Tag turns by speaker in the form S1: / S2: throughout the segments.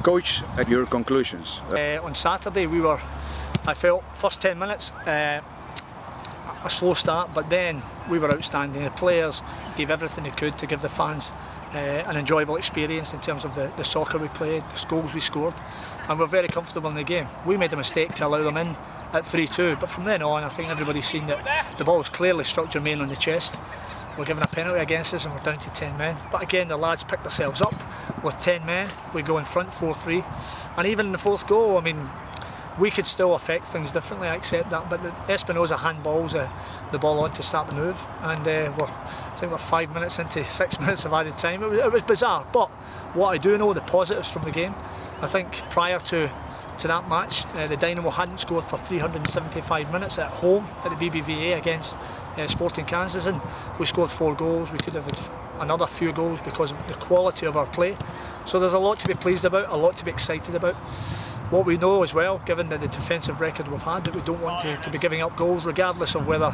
S1: Coach, your conclusions?
S2: On Saturday I felt first 10 minutes a slow start, but then we were outstanding. The players gave everything they could to give the fans an enjoyable experience in terms of the soccer we played, the goals we scored, and we're very comfortable in the game. We made a mistake to allow them in at 3-2, but from then on I think everybody's seen that the ball was clearly struck Jermaine on the chest. We're given a penalty against us and we're down to 10 men. But again, the lads picked themselves up with 10 men. We go in front 4-3. And even in the fourth goal, I mean, we could still affect things differently, I accept that. But Espinosa handballs the ball on to start the move. And I think we're 5 minutes into 6 minutes of added time. It was bizarre. But what I do know, the positives from the game, I think prior to that match, the Dynamo hadn't scored for 375 minutes at home at the BBVA against Sporting Kansas, and we scored 4 goals. We could have had another few goals because of the quality of our play. So there's a lot to be pleased about, a lot to be excited about. What we know as well, given the defensive record we've had, that we don't want to be giving up goals regardless of whether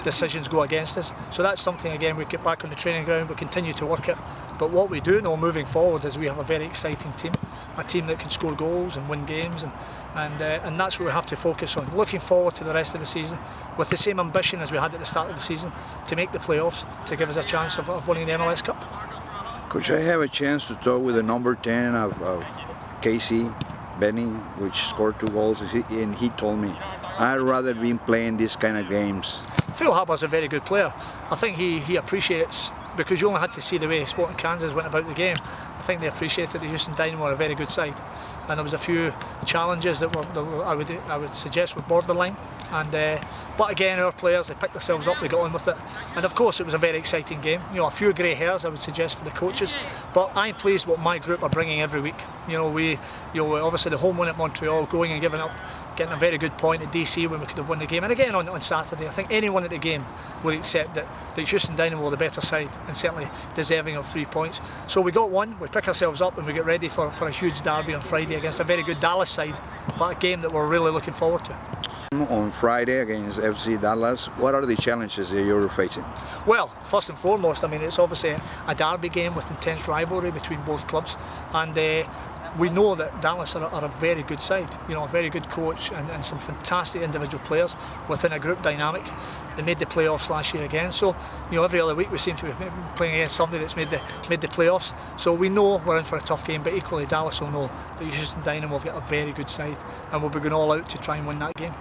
S2: decisions go against us. So that's something, again, we get back on the training ground, we continue to work it. But what we do know moving forward is we have a very exciting team, a team that can score goals and win games, and that's what we have to focus on. Looking forward to the rest of the season with the same ambition as we had at the start of the season, to make the playoffs, to give us a chance of winning the MLS Cup.
S1: Coach, I have a chance to talk with the number 10 of KC, Benny, which scored 2 goals, and he told me, I'd rather be playing these kind of games.
S2: Phil Harper's a very good player. I think he appreciates, because you only had to see the way Sporting Kansas went about the game. I think they appreciated the Houston Dynamo are a very good side, and there was a few challenges that I would suggest were borderline. But again, our players, they picked themselves up, they got on with it, and of course it was a very exciting game. You know, a few grey hairs I would suggest for the coaches, but I'm pleased what my group are bringing every week. You know, obviously the home win at Montreal, going and giving up, getting a very good point at DC when we could have won the game, and again on Saturday, I think anyone at the game will accept that the Houston Dynamo were the better side and certainly deserving of 3 points. So we got one, we pick ourselves up and we get ready for a huge derby on Friday against a very good Dallas side, but a game that we're really looking forward to.
S1: On Friday against FC Dallas, what are the challenges that you're facing?
S2: Well, first and foremost, I mean, it's obviously a derby game with intense rivalry between both clubs, and we know that Dallas are a very good side, you know, a very good coach and some fantastic individual players within a group dynamic. They made the playoffs last year again, so you know, every other week we seem to be playing against somebody that's made the playoffs. So we know we're in for a tough game, but equally Dallas will know that Houston Dynamo have got a very good side, and we'll be going all out to try and win that game.